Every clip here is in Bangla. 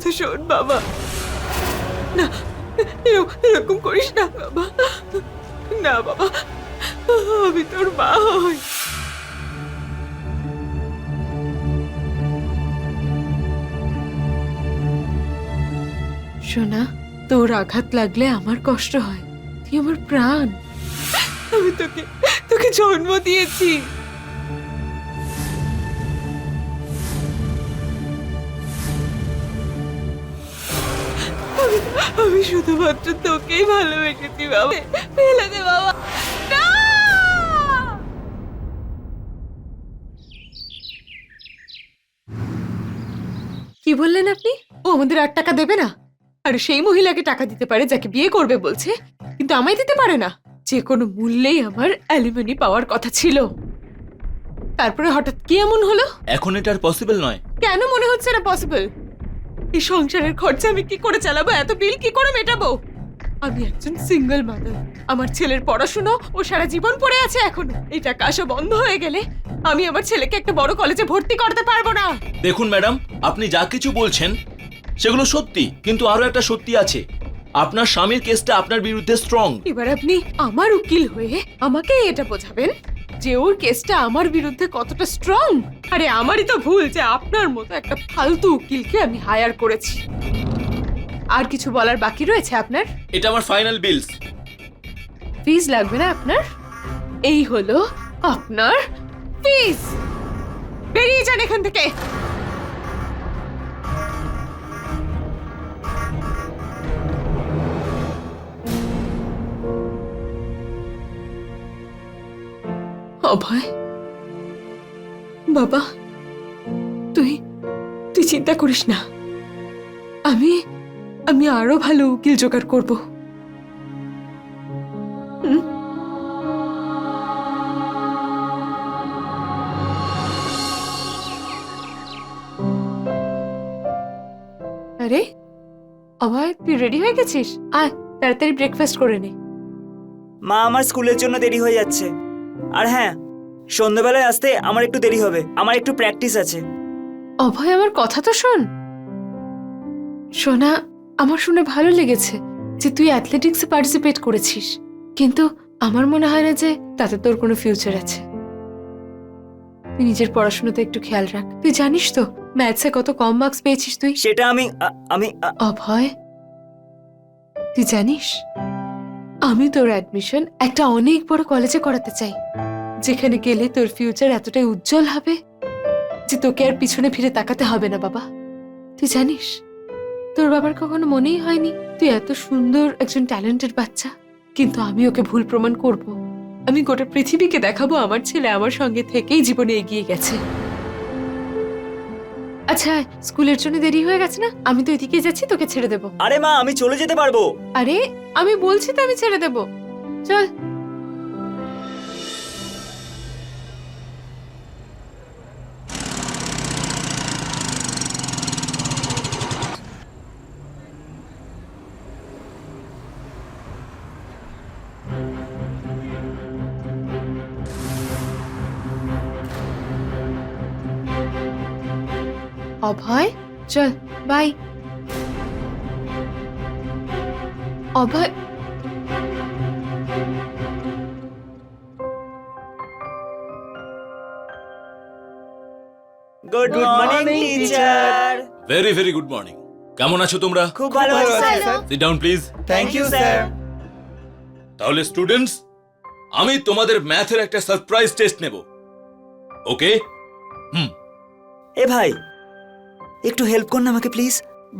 কথা শোন বাবা। না, এরকম করিস না বাবা। না বাবা, আমি তোর মা হই। সোনা, তোর আঘাত লাগলে আমার কষ্ট হয়, তুই আমার প্রাণ। আমি তোকে জন্ম দিয়েছি। আমি শুধুমাত্র তোকেই ভালোবেসেছি বাবা। ফেলে দে বাবা, না! কি বললেন আপনি? ও আমাদের 8 টাকা দেবে না? আর সেই মহিলাকে টাকা দিতে পারে যাকে বিয়ে করবে বলছে, কিন্তু আমায় দিতে পারে না। যে কোনো মূল্যেই আমার অ্যালিমনি পাওয়ার কথা ছিল। তারপরে হঠাৎ কি এমন হলো? এখন এটা আর পসিবল নয়। কেন মনে হচ্ছে না পসিবল? এই সংসারের খরচা আমি কি করে চালাবো? এত বিল কি করে মেটাবো? আমি একজন সিঙ্গেল মাদার। আমার ছেলের পড়াশোনা ও সারা জীবন পড়ে আছে এখনো। এই টাকা আসা বন্ধ হয়ে গেলে আমি আমার ছেলেকে একটা বড় কলেজে ভর্তি করতে পারবো না। দেখুন ম্যাডাম, আপনি যা কিছু বলছেন সেগুলো সত্যি, কিন্তু আরো একটা সত্যি আছে। আপনার স্বামীর কেসটা আপনার বিরুদ্ধে স্ট্রং। এবার আপনি আমার উকিল হয়ে আমাকে এটা বোঝাবেন যে ওর কেসটা আমার বিরুদ্ধে কতটা স্ট্রং। আরে আমারই তো ভুল যে আপনার মতো একটা ফালতু উকিলকে আমি হায়ার করেছি। আর কিছু বলার বাকি রয়েছে আপনার? এটা আমার ফাইনাল বিলস। ফিজ লাগবে না আপনার? এই হলো আপনার ফিজ। বেরিয়ে যান এখান থেকে। অভয় বাবা, তুই চিন্তা করিস না। আমি আরো ভালো উকিল জোগাড় করব। আরে অভয়, তুই রেডি হয়ে গেছিস? আয় তাড়াতাড়ি ব্রেকফাস্ট করে নে। মা, আমার স্কুলের জন্য দেরি হয়ে যাচ্ছে। আর হ্যাঁ, সন্ধ্যাবেলায় আসতে আমার একটু দেরি হবে, আমার একটু প্র্যাকটিস আছে। অভয়, আমার কথা তো শোন। সোনা, আমার শুনে ভালো লেগেছে যে তুই অ্যাথলেটিক্সে পার্টিসিপেট করেছিস, কিন্তু আমার মনে হয় না যে তাতে তোর কোনো ফিউচার আছে। তুই নিজের পড়াশোনাতে একটু খেয়াল রাখ। তুই জানিস তো ম্যাথসে কত কম মার্কস পেয়েছিস তুই? সেটা আমি অভয়, তুই জানিস আমি তোর অ্যাডমিশন একটা অনেক বড় কলেজে করাতে চাই, যেখানে গেলে তোর ফিউচার এতটাই উজ্জ্বল হবে যে তোকে আর পিছনে ফিরে তাকাতে হবে না বাবা। তুই জানিস তোর বাবার কখনো মনেই হয়নি তুই এত সুন্দর একজন ট্যালেন্টেড বাচ্চা, কিন্তু আমি ওকে ভুল প্রমাণ করব। আমি গোটা পৃথিবীকে দেখাবো আমার ছেলে আমার সঙ্গে থেকেই জীবনে এগিয়ে গেছে। আচ্ছা, স্কুলের জন্য দেরি হয়ে গেছে না? আমি তো এদিকে যাচ্ছি, তোকে ছেড়ে দেবো। আরে মা, আমি চলে যেতে পারবো। আরে আমি বলছি তো আমি ছেড়ে দেবো, চল। অভয়, চল, bye. Abhay, good morning teacher. Very very good morning. কেমন আছো তোমরা? খুব ভালো আছি sir. Sit down please. Thank you sir. তাহলে স্টুডেন্টস, আমি তোমাদের ম্যাথের একটা সারপ্রাইজ টেস্ট নেব। ওকে? এ ভাই, একটু হেল্প কর না আমাকে প্লিজ।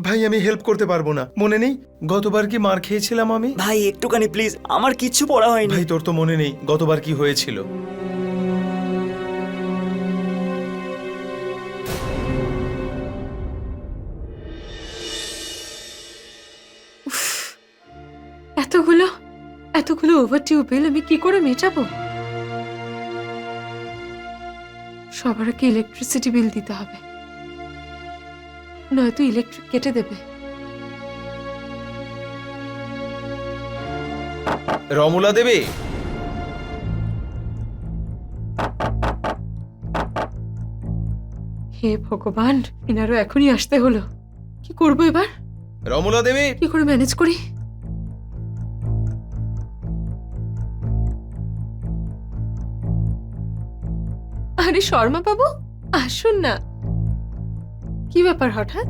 ভাই, আমি হেল্প করতে পারবো না। মনে নেই গতবার কি মার খেয়েছিলাম আমি? ভাই একটুখানি প্লিজ, আমার কিচ্ছু পড়া হয়নি। ভাই, তোর তো মনে নেই গতবার কি হয়েছিল? এতগুলো ওভারডিউ বিল আমি কি করে মেটাবো? সবার আগে ইলেকট্রিসিটি বিল দিতে হবে, নয়তো ইলেকট্রিক কেটে দেবে। রমলা দেবে? হে ভগবান, এনারও এখনই আসতে হলো। কি করবো এবার? রমলা দেবী, কি করে ম্যানেজ করি? আরে শর্মা বাবু, আসুন না। কি ব্যাপার হঠাৎ?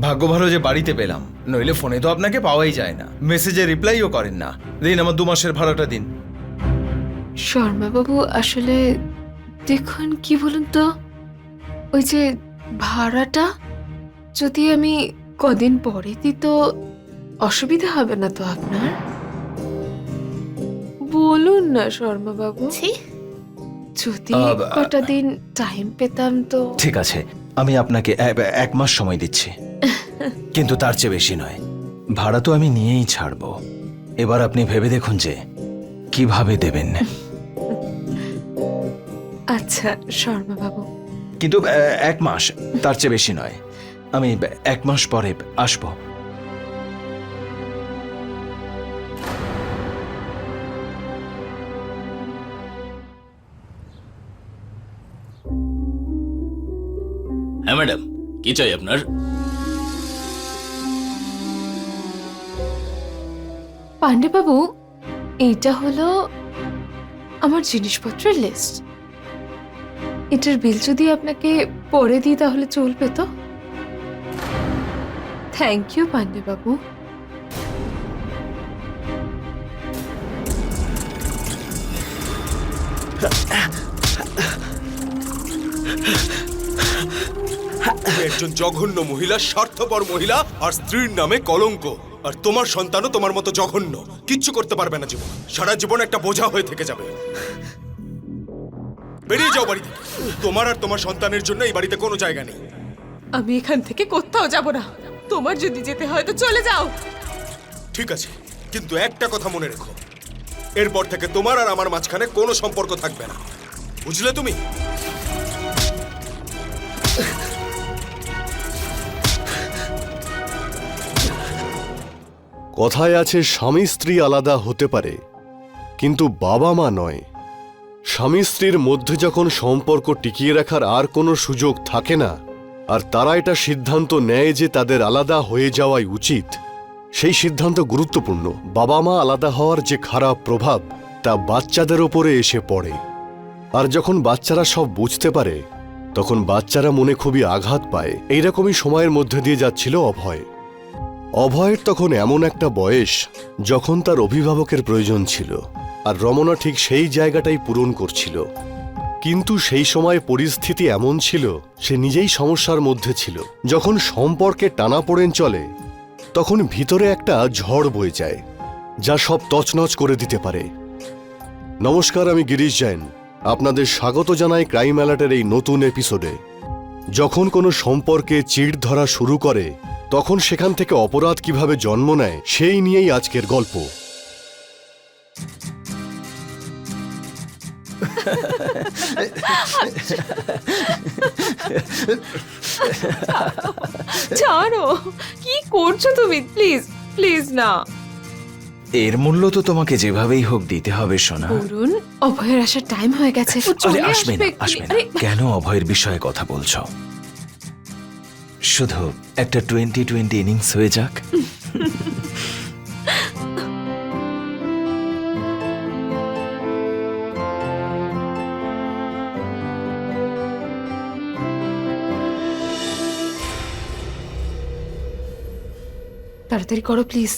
ভাগ্য ভালো যে বাড়িতে পেলাম, নইলে ফোনে তো আপনাকে পাওয়াই যায় না, মেসেজে রিপ্লাইও করেন না। দিন আমার 2 মাসের ভাড়াটা দিন। শর্মা বাবু আসলে দেখুন, কি বলুন তো, ওই যে ভাড়াটা যদি আমি কদিন পরে দিই তো অসুবিধা হবে না তো আপনার? বলুন না শর্মা বাবু, যদি কটা দিন টাইম পেতাম তো। ঠিক আছে, আমি আপনাকে 1 মাস সময় দিচ্ছি, কিন্তু তার চেয়ে বেশি নয়। ভাড়া তো আমি নিয়েই ছাড়বো। এবার আপনি ভেবে দেখুন যে কিভাবে দেবেন। আচ্ছা শর্মা বাবু, কিন্তু 1 মাস, তার চেয়ে বেশি নয়। আমি 1 মাস পরে আসবো। হ্যাঁ ম্যাডাম, কি চাই আপনার? পান্ডে বাবু, এইটা হলো আমার জিনিসপত্রের লিস্ট। এটার বিল যদি আপনাকে পরে দিই তাহলে চলবে তো? থ্যাংক ইউ পান্ডে বাবু। তুমি একজন জঘন্য মহিলা, স্বার্থপর মহিলা, আর স্ত্রীর নামে কলঙ্ক। আর তোমার সন্তানও তোমার মতো জঘন্য, কিচ্ছু করতে পারবে না জীবন, সারা জীবন একটা বোঝা হয়ে থেকে যাবে। বেরিয়ে যাও বাড়ি থেকে। তোমার আর তোমার সন্তানের জন্য এই বাড়িতে কোনো জায়গা নেই। আমি এখান থেকে কোথাও যাব না। তোমার যদি যেতে হয় তো চলে যাও। ঠিক আছে, কিন্তু একটা কথা মনে রেখো, এরপর থেকে তোমার আর আমার মাঝখানে কোনো সম্পর্ক থাকবে না, বুঝলে তুমি? কথায় আছে স্বামী স্ত্রী আলাদা হতে পারে, কিন্তু বাবা মা নয়। স্বামী স্ত্রীর মধ্যে যখন সম্পর্ক টিকিয়ে রাখার আর কোনো সুযোগ থাকে না, আর তারা এটা সিদ্ধান্ত নেয় যে তাদের আলাদা হয়ে যাওয়াই উচিত, সেই সিদ্ধান্ত গুরুত্বপূর্ণ। বাবা মা আলাদা হওয়ার যে খারাপ প্রভাব তা বাচ্চাদের ওপরে এসে পড়ে। আর যখন বাচ্চারা সব বুঝতে পারে তখন বাচ্চারা মনে খুবই আঘাত পায়। এইরকমই সময়ের মধ্যে দিয়ে যাচ্ছিল অভয়। অভয়ের তখন এমন একটা বয়স যখন তার অভিভাবকের প্রয়োজন ছিল, আর রমনা ঠিক সেই জায়গাটাই পূরণ করছিল। কিন্তু সেই সময় পরিস্থিতি এমন ছিল, সে নিজেই সমস্যার মধ্যে ছিল। যখন সম্পর্কে টানাপোড়েন চলে তখন ভিতরে একটা ঝড় বয়ে যায় যা সব তছনছ করে দিতে পারে। নমস্কার, আমি গিরিশ জৈন। আপনাদের স্বাগত জানাই ক্রাইম অ্যালার্টের এই নতুন এপিসোডে। যখন কোনো সম্পর্কে চিড় ধরা শুরু করে তখন সেখান থেকে অপরাধ কিভাবে জন্ম নেয় সেই নিয়েই আজকের গল্প। ছাড়ো, কি করছো তুমি? প্লিজ প্লিজ না। এর মূল্য তো তোমাকে যেভাবেই হোক দিতে হবে সোনা। বলুন, অভয়ের আসার টাইম হয়ে গেছে। ও আরে চলে আসবে না, এক্ষুনি। আসবে না। আরে, কেন অভয়ের বিষয়ে কথা বলছো? শুধু একটা 20-20 ইনিংস হয়ে যাক। তাড়াতাড়ি করো প্লিজ।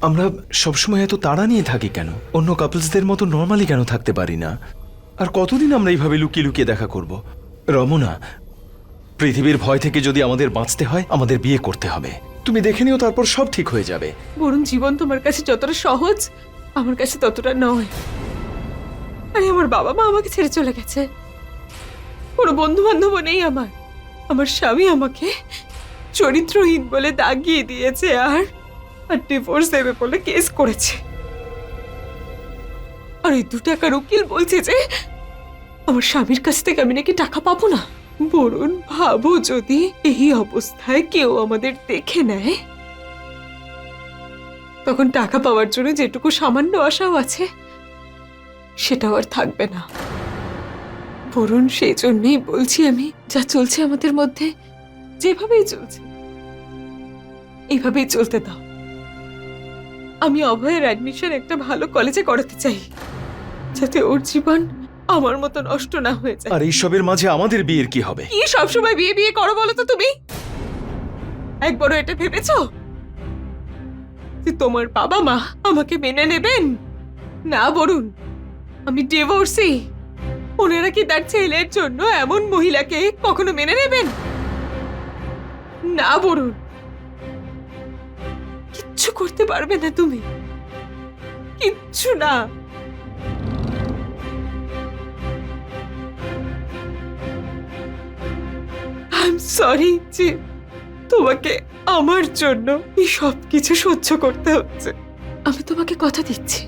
আমরা সবসময় এত তাড়া নিয়ে থাকি কেন? অন্য কাপলসদের মতো নর্মালি কেন থাকতে পারি না? আর কতদিন আমরা এইভাবে লুকিয়ে লুকিয়ে দেখা করব? রমনা, পৃথিবীর ভয় থেকে যদি আমাদের বাঁচতে হয় আমাদের বিয়ে করতে হবে। তুমি দেখে নিও, তারপর সব ঠিক হয়ে যাবে। বরুণ, জীবন তোমার কাছে যতটা সহজ আমার কাছে ততটা নয়। আরে আমার বাবা মা আমাকে ছেড়ে চলে গেছে, কোনো বন্ধু বান্ধব নেই আমার। আমার স্বামী আমাকে চরিত্রহীন বলে দাগিয়ে দিয়েছে, আর ডিভোর্স দেবে বলে কেস করেছে। আর এই 2 টাকার উকিল বলছে যে আমার স্বামীর কাছ থেকে আমি নাকি টাকা পাবো না। বরুণ, ভাবো যদি এই অবস্থায় কেউ আমাদের দেখে নেয়, তখন টাকা পাওয়ার জন্য যেটুকু সামান্য আশাও আছে সেটাও আর থাকবে না। বরুণ, সেই জন্যই বলছি আমি, যা চলছে আমাদের মধ্যে যেভাবেই চলছে এইভাবেই চলতে দাও। আমি অভয়ের অ্যাডমিশন একটা ভালো কলেজে করাতে চাই, যাতে ওর জীবন আমার মতো নষ্ট না হয়ে যায়। আর এইসবের মাঝে আমাদের বিয়ের কি হবে? কি সবসময় বিয়ে বিয়ে করো বলো তো তুমি? একবারও এটা ভেবেছো যে তোমার বাবা মা আমাকে মেনে নেবেন? না বরুণ, আমি ডিভোর্সি। ওনারা কি তার ছেলের জন্য এমন মহিলাকে কখনো মেনে নেবেন? না বরুণ, কিচ্ছু করতে পারবে না তুমি, কিচ্ছু না। আই এম সরি যে তোমাকে আমার জন্য এই সব কিছু সহ্য করতে হচ্ছে। আমি তোমাকে কথা দিচ্ছি,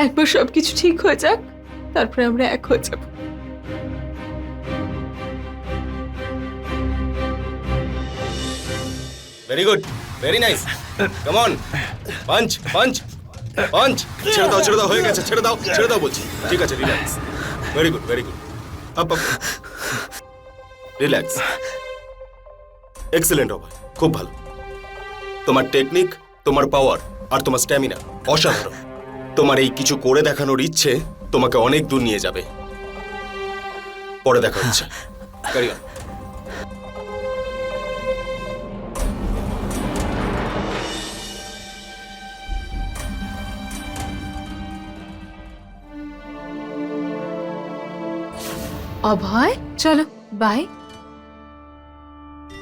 একবার সবকিছু ঠিক হয়ে যাক, তারপরে আমরা এক হয়ে যাব। Very good, very nice, come on, punch punch punch. ছেড়ে দাও, ছেড়ে দাও, হয়ে গেছে, ছেড়ে দাও, ছেড়ে দাও বলছি। ঠিক আছে, relax. Very good, very good. Up up, relax. Excellent হবে, খুব ভালো। তোমার টেকনিক, তোমার পাওয়ার আর তোমার স্ট্যামিনা অসাধারণ। তোমার এই কিছু করে দেখানোর ইচ্ছে তোমাকে অনেক দূর নিয়ে যাবে। পরে দেখা হচ্ছে। Carry on. অভয়, চলো বাই।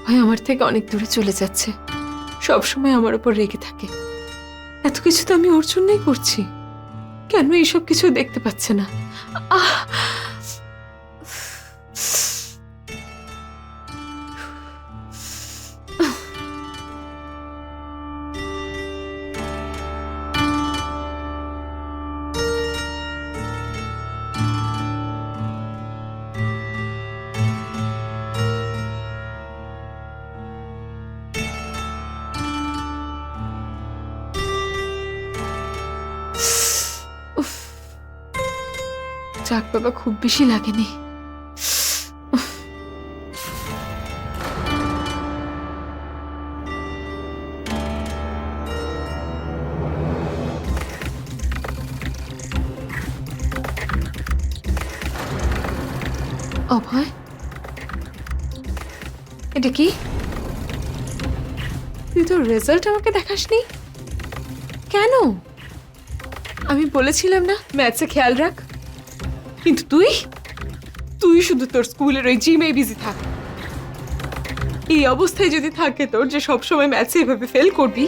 ভাই আমার থেকে অনেক দূরে চলে যাচ্ছে, সবসময় আমার উপর রেগে থাকে। এত কিছু তো আমি ওর জন্যই করছি, কেন এইসব কিছু দেখতে পাচ্ছে না? আহ! যাক বাবা, খুব বেশি লাগেনি। অভয়, এটা কি? তুই তো রেজাল্ট আমাকে দেখাসনি কেন? আমি বলেছিলাম না ম্যাথসে খেয়াল রাখ, কিন্তু তুই শুধু তোর স্কুলের ওই জিমে বিজি থাক। এই অবস্থায় যদি থাকে তোর যে সবসময় ম্যাথসে এভাবে ফেল করবি,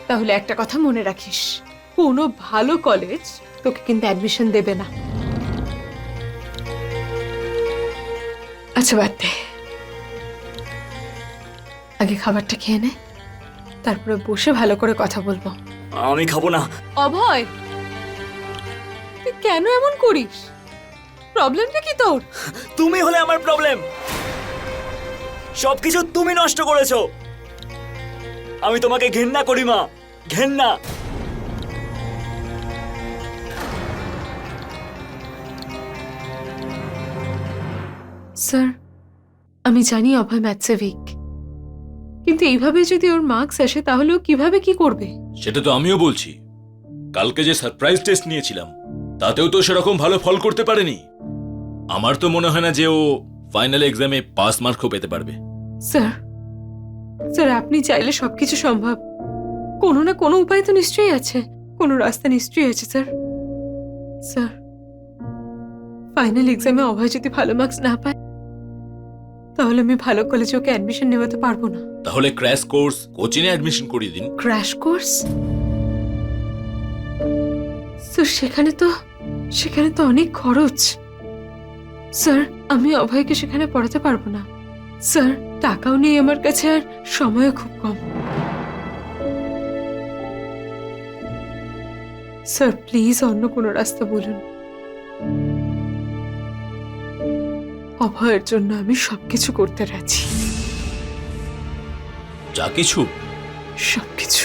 তাহলে একটা কথা মনে রাখিস, কোনো ভালো কলেজ তোকে কিন্তু অ্যাডমিশন দেবে না। আচ্ছা বাদ দে, আগে খাবারটা খেয়ে নে, তারপরে বসে ভালো করে কথা বলবো। আমি খাবো না। অভয়, তুই কেন এমন করিস? প্রবলেমটা কি তোর? তুমি হলে আমার প্রবলেম। সবকিছু তুমি নষ্ট করেছো। আমি তোমাকে ঘেন্না করি মা, ঘেন্না। স্যার, আমি জানি অভয় ম্যাথসে উইক, কিন্তু এইভাবে যদি ওর মার্কস আসে তাহলে ও কিভাবে কি করবে? সেটা তো আমিও বলছি। কালকে যে সারপ্রাইজ টেস্ট নিয়েছিলাম তাতেও তো সেরকম ভালো ফল করতে পারেনি। আমার তো মনে হয় না যে ও ফাইনাল এক্সামে পাস মার্কও পেতে পারবে। স্যার, স্যার আপনি চাইলে সবকিছু সম্ভব। কোনো না কোনো উপায় তো নিশ্চয়ই আছে, কোনো রাস্তা নিশ্চয়ই আছে স্যার। স্যার, ফাইনাল এক্সামে অভয় যদি ভালো মার্কস না পায়, তাহলে আমি ভালো কলেজে ওকে অ্যাডমিশন নেওয়াতে পারবো না। তাহলে ক্র্যাশ কোর্স কোচিংয়ে অ্যাডমিশন করিয়ে দিন। Crash course? স্যার সেখানে তো অনেক খরচ। স্যার, আমি অভয়কে সেখানে পড়াতে পারবো না। স্যার, টাকাও নেই আমার কাছে, আর সময়ও খুব কম। স্যার প্লিজ অন্য কোনো রাস্তা বলুন। অভয়ের জন্য আমি সবকিছু করতে রাজি, যা কিছু? সবকিছু।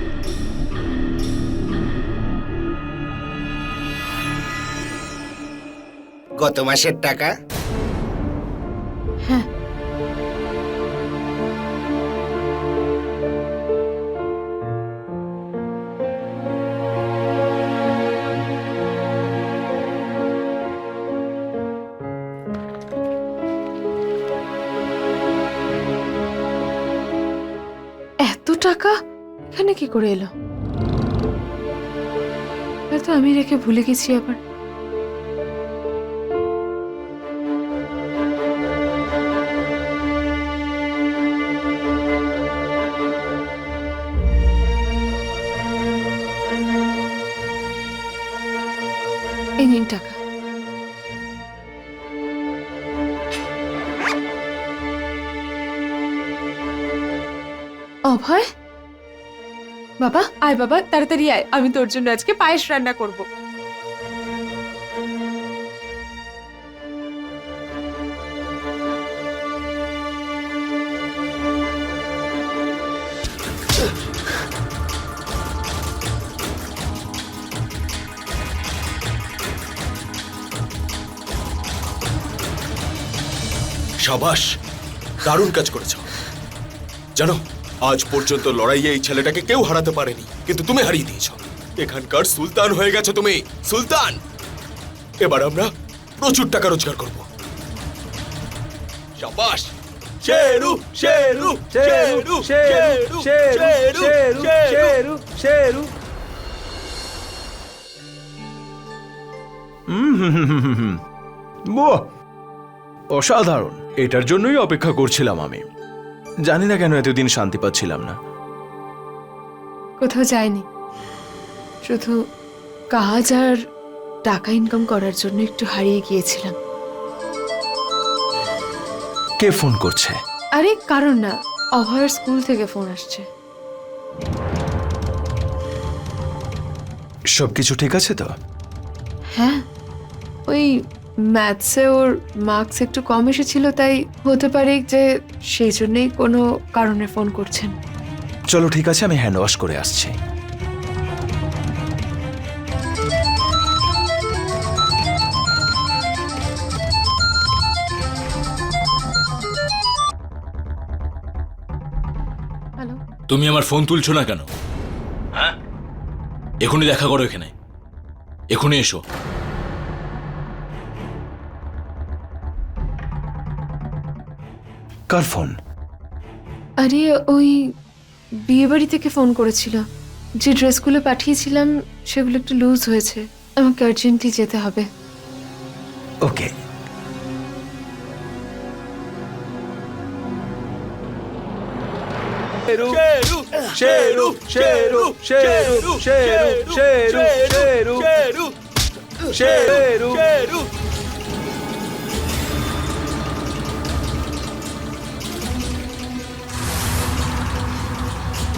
গত মাসের টাকা? হ্যাঁ। এত টাকা এখানে কি করে এলো? হয়তো আমি রেখে ভুলে গেছি আবার। এই নিন টাকা। অভয়, বাবা আয়, বাবা তাড়াতাড়ি আয়, আমি তোর জন্য আজকে পায়েস রান্না করব। সাবাস, দারুণ কাজ করেছ। জানো, আজ পর্যন্ত লড়াইয়ে এই ছেলেটাকে কেউ হারাতে পারেনি, কিন্তু তুমি হারিয়ে দিয়েছ। এখানকার সুলতান হয়ে গেছো তুমি, সুলতান। এবার আমরা প্রচুর টাকা রোজগার করব। সাবাস। শেরু শেরু শেরু শেরু শেরু শেরু শেরু। বাহ, অসাধারণ। এটার জন্যই অপেক্ষা করছিলাম আমি। জানি না কেন এতদিন শান্তি পাচ্ছিলাম না। কোথাও যায়নি, শুধু কাজ আর টাকা ইনকাম করার জন্য একটু হারিয়ে গিয়েছিলাম। কে ফোন করছে? আরে কারণ না, অভয়ের স্কুল থেকে ফোন আসছে। সবকিছু ঠিক আছে তো? হ্যাঁ, ওই ম্যাথসে ওর মার্কস একটু কম এসেছিল, তাই হতে পারে যে সেই জন্যই কোনো কারণে ফোন করছেন। চলো ঠিক আছে, আমি হ্যান্ড ওয়াশ করে আসছি। হ্যালো, তুমি আমার ফোন তুলছো না কেন? হ্যাঁ, এখনই দেখা করো এখানে, এখনই এসো। কার ফোন? আরে ওই বিয়ে বাড়ি থেকে ফোন করেছিল। যে ড্রেসগুলো পাঠিয়েছিলাম সেগুলো একটু লুজ হয়েছে, আমাকে আর্জেন্টলি যেতে হবে। ওকে। শেরু শেরু শেরু শেরু শেরু শেরু শেরু শেরু শেরু